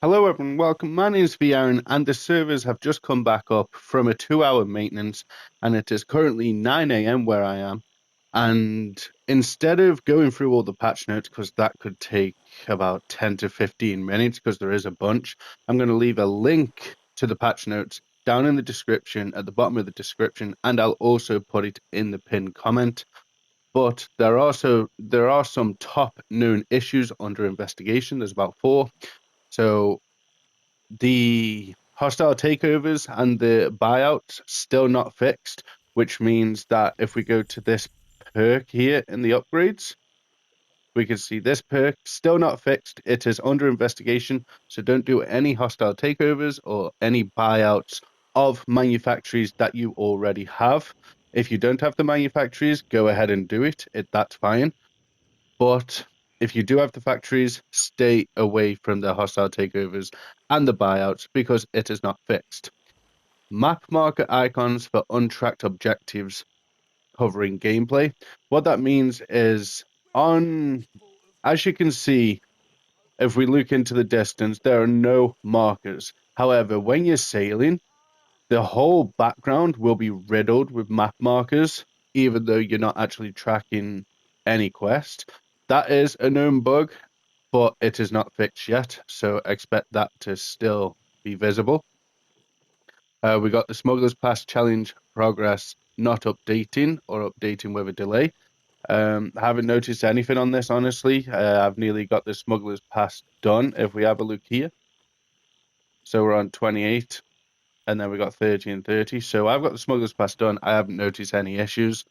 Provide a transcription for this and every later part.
Hello everyone, welcome. My name is Aaron and the servers have just come back up from a 2-hour maintenance and it is currently 9 a.m. where I am. And instead of going through all the patch notes, because that could take about 10 to 15 minutes because there is a bunch, I'm going to leave a link to the patch notes down in the description, at the bottom of the description, and I'll also put it in the pinned comment. But there are some top known issues under investigation. There's about 4. So the hostile takeovers and the buyouts still not fixed, which means that if we go to this perk here in the upgrades, we can see this perk still not fixed. It is under investigation, so don't do any hostile takeovers or any buyouts of manufacturers that you already have. If you don't have the manufacturers, go ahead and do it. That's fine. But if you do have the factories, stay away from the hostile takeovers and the buyouts because it is not fixed. Map marker icons for untracked objectives covering gameplay. What that means is as you can see, if we look into the distance, there are no markers. However, when you're sailing, the whole background will be riddled with map markers, even though you're not actually tracking any quest. That is a known bug, but it is not fixed yet, so expect that to still be visible. We got the Smuggler's Pass challenge progress not updating or updating with a delay. Haven't noticed anything on this, honestly. I've nearly got the Smuggler's Pass done. If we have a look here, so we're on 28. And then we got 30 and 30. So I've got the Smuggler's Pass done. I haven't noticed any issues.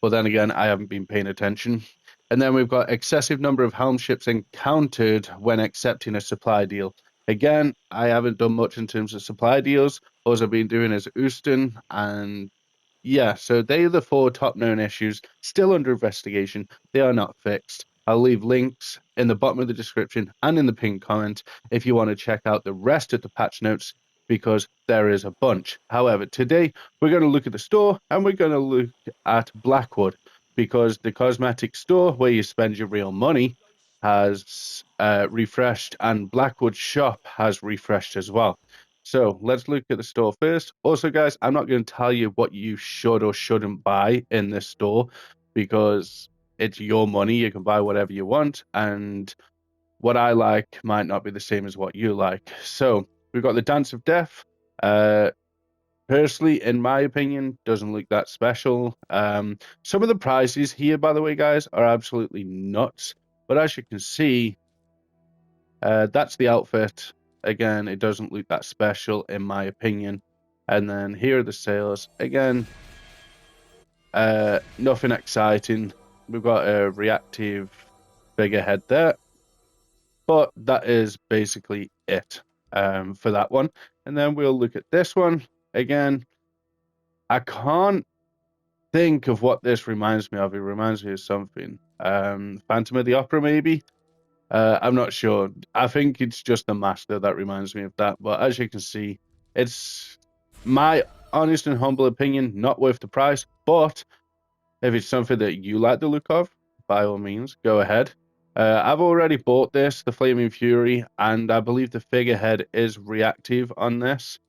But then again, I haven't been paying attention. And then we've got excessive number of helm ships encountered when accepting a supply deal. Again, I haven't done much in terms of supply deals. All I've been doing is Houston. And yeah, so they are the 4 top known issues still under investigation. They are not fixed. I'll leave links in the bottom of the description and in the pinned comment if you want to check out the rest of the patch notes, because there is a bunch. However, today we're going to look at the store and we're going to look at Blackwood, because the cosmetic store where you spend your real money has refreshed, and Blackwood shop has refreshed as well. So let's look at the store first. Also, guys, I'm not going to tell you what you should or shouldn't buy in this store because it's your money. You can buy whatever you want, and what I like might not be the same as what you like. So we've got the Dance of Death. Personally, in my opinion, doesn't look that special. Some of the prices here, by the way, guys, are absolutely nuts. But as you can see, that's the outfit. Again, it doesn't look that special, in my opinion. And then here are the sales. Again, nothing exciting. We've got a reactive figurehead there. But that is basically it for that one. And then we'll look at this one. Again, I can't think of what this reminds me of. It reminds me of something. Phantom of the Opera, maybe? I'm not sure. I think it's just the master that reminds me of that. But as you can see, it's my honest and humble opinion, not worth the price. But if it's something that you like the look of, by all means, go ahead. I've already bought this, the Flaming Fury, and I believe the figurehead is reactive on this.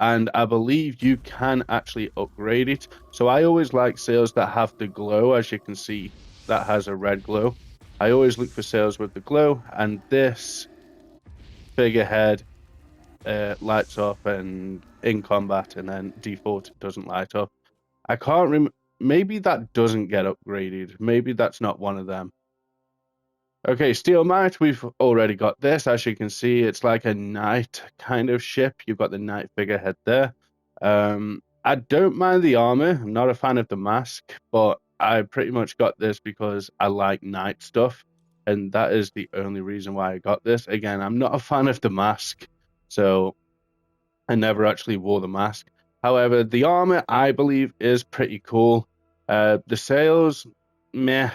And I believe you can actually upgrade it. So I always like sails that have the glow. As you can see, that has a red glow. I always look for sails with the glow, and this figurehead lights up and in combat, and then default it doesn't light up. I can't remember. Maybe that doesn't get upgraded. Maybe that's not one of them. Okay, Steel Knight, we've already got this. As you can see, it's like a knight kind of ship. You've got the knight figurehead there. I don't mind the armor. I'm not a fan of the mask, but I pretty much got this because I like knight stuff, and that is the only reason why I got this. Again, I'm not a fan of the mask, so I never actually wore the mask. However, the armor, I believe, is pretty cool. The sails, meh,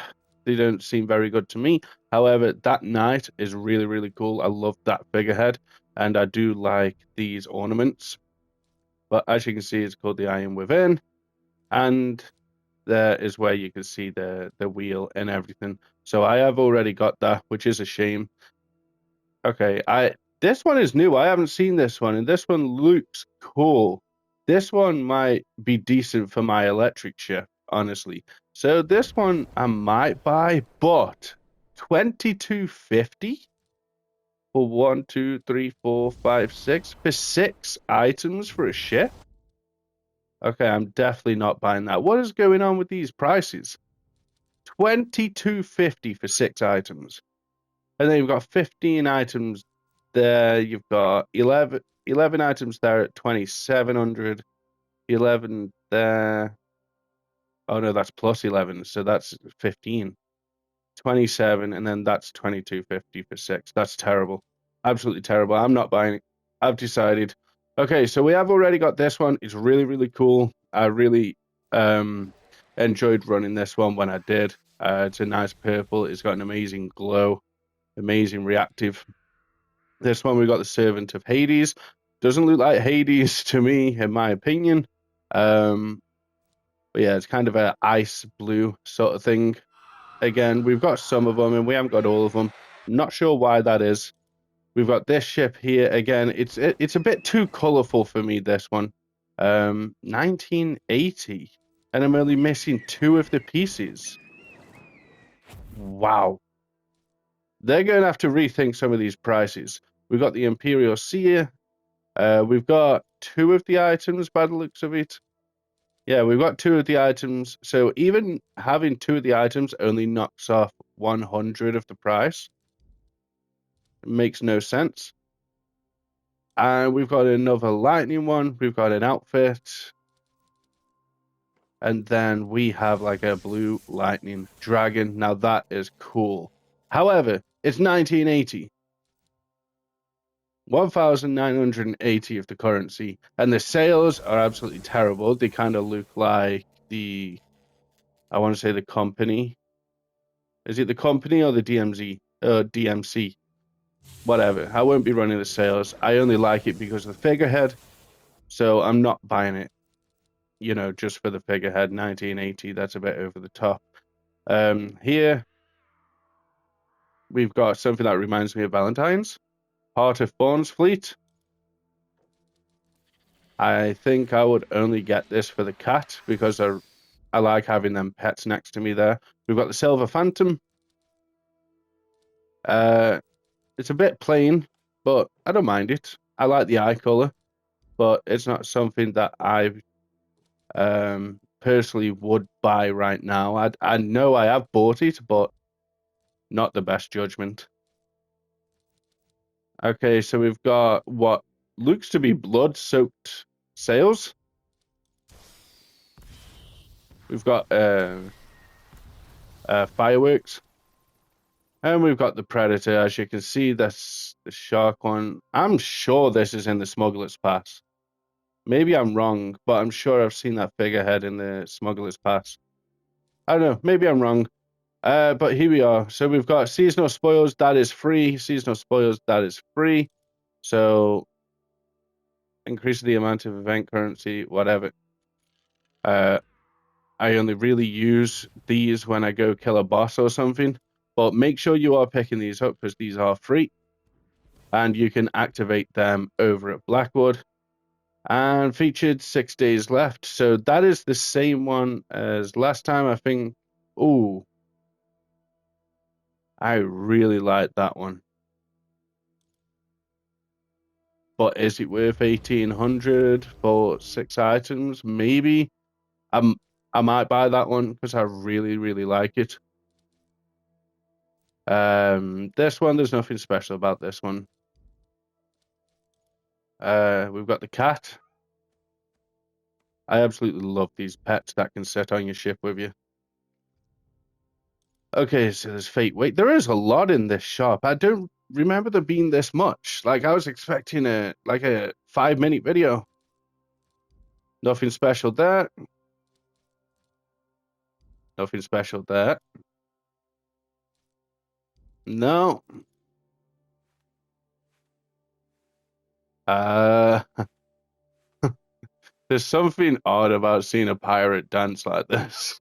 they don't seem very good to me. However, that knight is really, really cool. I love that figurehead, and I do like these ornaments. But as you can see, it's called the Iron Within, and there is where you can see the wheel and everything. So I have already got that, which is a shame. Okay, This one is new. I haven't seen this one, and this one looks cool. This one might be decent for my electric ship, honestly. So this one I might buy, but 2250 for 1, 2, 3, 4, 5, 6 for 6 items for a ship? Okay, I'm definitely not buying that. What is going on with these prices? 2250 for 6 items. And then you've got 15 items there. You've got 11 items there at 2700. 11 there. Oh no, that's plus 11. So that's 15. 27, and then that's 2250 for 6. That's terrible. Absolutely terrible. I'm not buying it. I've decided. Okay, so we have already got this one. It's really, really cool. I really enjoyed running this one when I did. It's a nice purple. It's got an amazing glow, amazing reactive. This one we got the Servant of Hades. Doesn't look like Hades to me, in my opinion. But yeah, it's kind of a ice blue sort of thing. Again, we've got some of them and we haven't got all of them. Not sure why that is. We've got this ship here again. It's a bit too colorful for me, this one. 1980, and I'm only missing 2 of the pieces. Wow. They're going to have to rethink some of these prices. We've got the Imperial Seer. We've got 2 of the items by the looks of it. Yeah, we've got 2 of the items. So even having 2 of the items only knocks off 100 of the price. It makes no sense. And we've got another lightning one. We've got an outfit. And then we have like a blue lightning dragon. Now that is cool. However, it's 1980. 1,980 of the currency. And the sales are absolutely terrible. They kind of look like I want to say the company. Is it the company or the DMZ? DMC? Whatever. I won't be running the sales. I only like it because of the figurehead. So I'm not buying it, just for the figurehead. 1980, that's a bit over the top. Here, we've got something that reminds me of Valentine's. Heart of Thorns Fleet. I think I would only get this for the cat because I like having them pets next to me there. We've got the Silver Phantom. It's a bit plain, but I don't mind it. I like the eye color, but it's not something that I personally would buy right now. I know I have bought it, but not the best judgment. Okay, so we've got what looks to be blood-soaked sails. We've got fireworks. And we've got the Predator. As you can see, that's the shark one. I'm sure this is in the Smuggler's Pass. Maybe I'm wrong, but I'm sure I've seen that figurehead in the Smuggler's Pass. I don't know. Maybe I'm wrong. But here we are. So we've got Seasonal Spoils. That is free. Seasonal Spoils. That is free. So increase the amount of event currency, whatever. I only really use these when I go kill a boss or something. But make sure you are picking these up because these are free. And you can activate them over at Blackwood. And featured 6 days left. So that is the same one as last time, I think. Ooh. I really like that one. But is it worth 1,800 for 6 items? Maybe. I might buy that one because I really, really like it. This one, there's nothing special about this one. We've got the cat. I absolutely love these pets that can sit on your ship with you. Okay, so there's Fate. Wait, there is a lot in this shop. I don't remember there being this much. Like, I was expecting a 5-minute video. Nothing special there. Nothing special there. No. There's something odd about seeing a pirate dance like this.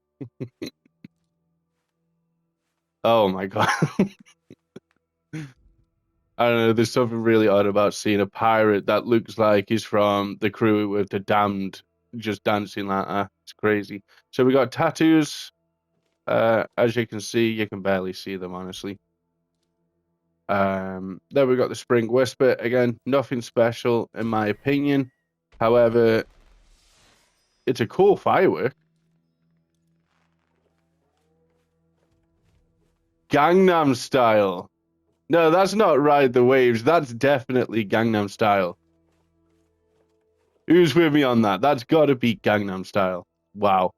Oh my god. I don't know, there's something really odd about seeing a pirate that looks like he's from the crew with the Damned just dancing like that. It's crazy. So we got tattoos. As you can see, you can barely see them, honestly. Then we got the Spring Whisper. Again, nothing special in my opinion. However, it's a cool firework. Gangnam Style. No, that's not Ride the Waves. That's definitely Gangnam Style. Who's with me on that? That's got to be Gangnam Style. Wow.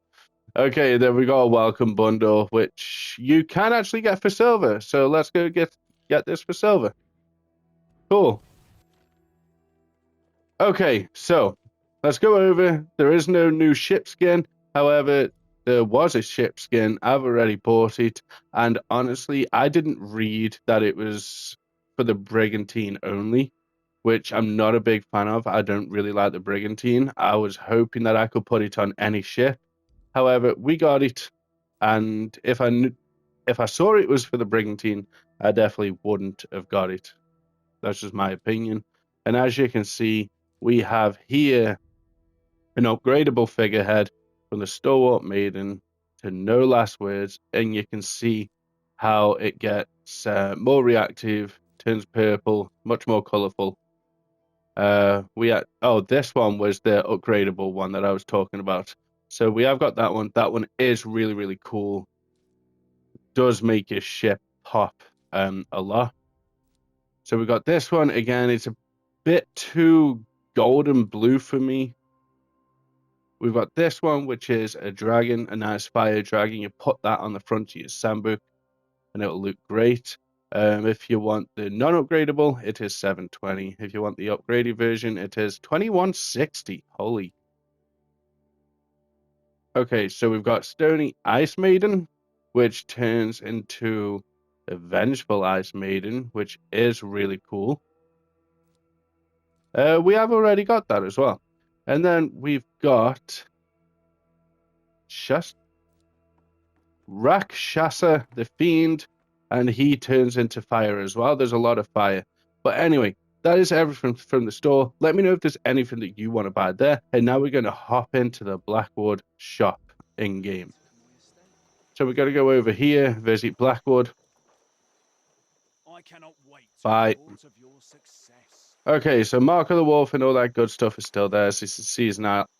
Okay, then we got a welcome bundle, which you can actually get for silver. So let's go get this for silver. Cool. Okay, so let's go over. There is no new ship skin. However, there was a ship skin. I've already bought it. And honestly, I didn't read that it was for the Brigantine only, which I'm not a big fan of. I don't really like the Brigantine. I was hoping that I could put it on any ship. However, we got it. And if I saw it was for the Brigantine, I definitely wouldn't have got it. That's just my opinion. And as you can see, we have here an upgradable figurehead from the Stalwart Maiden to No Last Words, and you can see how it gets more reactive, turns purple, much more colorful. This one was the upgradable one that I was talking about. So we have got that one. That one is really, really cool. Does make your ship pop a lot. So we got this one again. It's a bit too golden blue for me. We've got this one, which is a dragon, a nice fire dragon. You put that on the front of your sandbook, and it'll look great. If you want the non-upgradable, it is 720. If you want the upgraded version, it is 2160. Holy. Okay, so we've got Stony Ice Maiden, which turns into a Vengeful Ice Maiden, which is really cool. We have already got that as well. And then we've got Rakshasa, the Fiend, and he turns into fire as well. There's a lot of fire. But anyway, that is everything from the store. Let me know if there's anything that you want to buy there. And now we're going to hop into the Blackwood shop in-game. So we're going to go over here, visit Blackwood. I cannot wait to Bye. report of your success. Okay, so Mark of the Wolf and all that good stuff is still there. So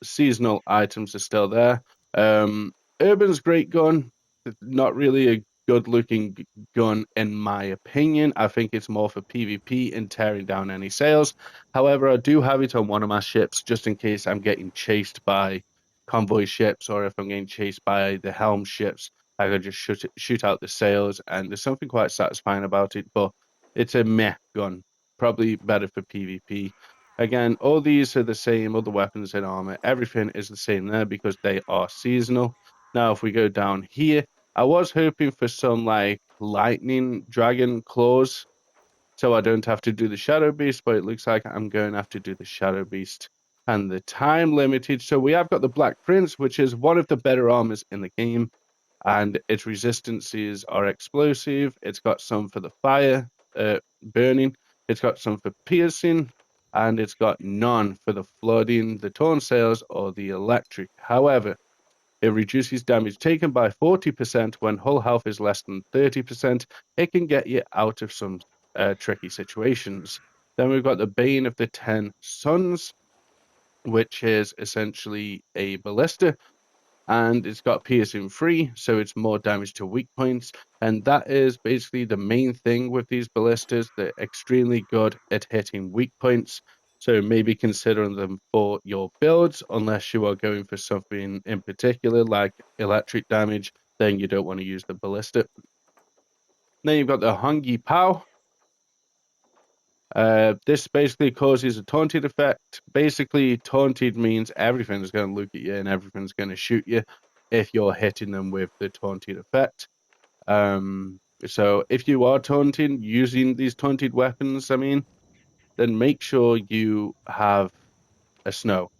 seasonal items are still there. Urban's great gun. Not really a good looking gun in my opinion. I think it's more for PvP and tearing down any sails. However, I do have it on one of my ships just in case I'm getting chased by convoy ships, or if I'm getting chased by the helm ships, I could just shoot out the sails, and there's something quite satisfying about it. But it's a meh gun. Probably better for PvP. Again, all these are the same, all the weapons and armor, everything is the same there because they are seasonal. Now, if we go down here, I was hoping for some like lightning dragon claws, so I don't have to do the Shadow Beast, but it looks like I'm going to have to do the Shadow Beast. And the time limited, so we have got the Black Prince, which is one of the better armors in the game, and its resistances are explosive. It's got some for the fire, burning. It's got some for piercing, and it's got none for the flooding, the torn sails, or the electric. However, it reduces damage taken by 40% when hull health is less than 30%. It can get you out of some tricky situations. Then we've got the Bane of the 10 Suns, which is essentially a ballista, and it's got piercing 3, so it's more damage to weak points. And that is basically the main thing with these ballistas. They're extremely good at hitting weak points, so maybe considering them for your builds, unless you are going for something in particular like electric damage, then you don't want to use the ballista. Then you've got the Hongi Pow. This basically causes a taunted effect. Basically, taunted means everything's going to look at you and everything's going to shoot you if you're hitting them with the taunted effect. So if you are taunting using these taunted weapons, then make sure you have a snow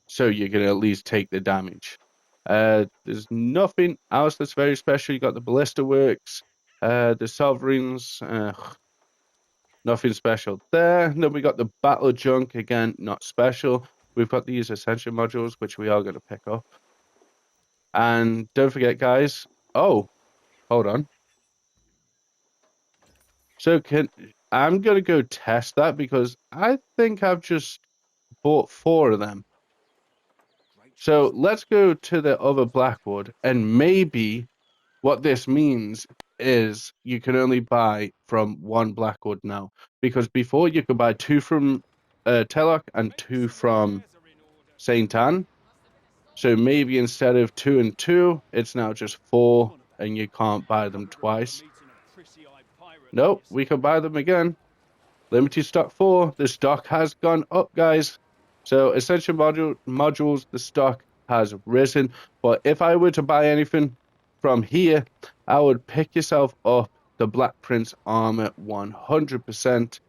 so you can at least take the damage. There's nothing else that's very special. You got the ballista works, the sovereigns. Nothing special there. And then we got the battle junk, again, not special. We've got these ascension modules, which we are going to pick up. And don't forget, guys. Oh, hold on. So I'm going to go test that because I think I've just bought 4 of them. Great So choice. let's go to the other Blackwood, and maybe what this means is you can only buy from 1 Blackwood now, because before you could buy 2 from Telok and 2 from Saint Anne. So maybe instead of 2 and 2, it's now just 4, and you can't buy them twice. Nope, we can buy them again. Limited stock 4. The stock has gone up, guys. So Ascension modules, the stock has risen. But if I were to buy anything from here, I would pick yourself up the Black Prince armor 100%.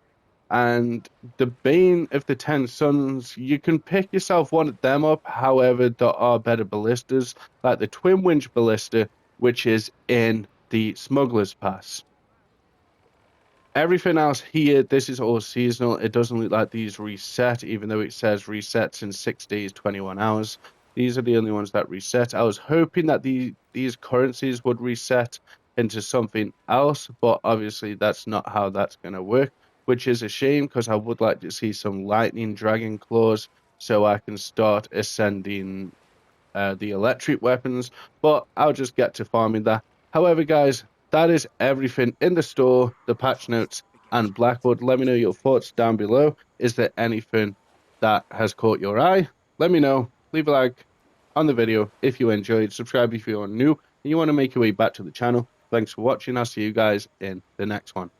And the Bane of the 10 Suns, you can pick yourself one of them up. However, there are better ballistas, like the Twin Winch Ballista, which is in the Smuggler's Pass. Everything else here, this is all seasonal. It doesn't look like these reset, even though it says resets in 6 days, 21 hours. These are the only ones that reset. I was hoping that these currencies would reset into something else, but obviously that's not how that's going to work, which is a shame because I would like to see some lightning dragon claws so I can start ascending the electric weapons, but I'll just get to farming that. However, guys, that is everything in the store, the patch notes, and Blackwood. Let me know your thoughts down below. Is there anything that has caught your eye? Let me know. Leave a like on the video if you enjoyed. Subscribe if you're new and you want to make your way back to the channel. Thanks for watching. I'll see you guys in the next one.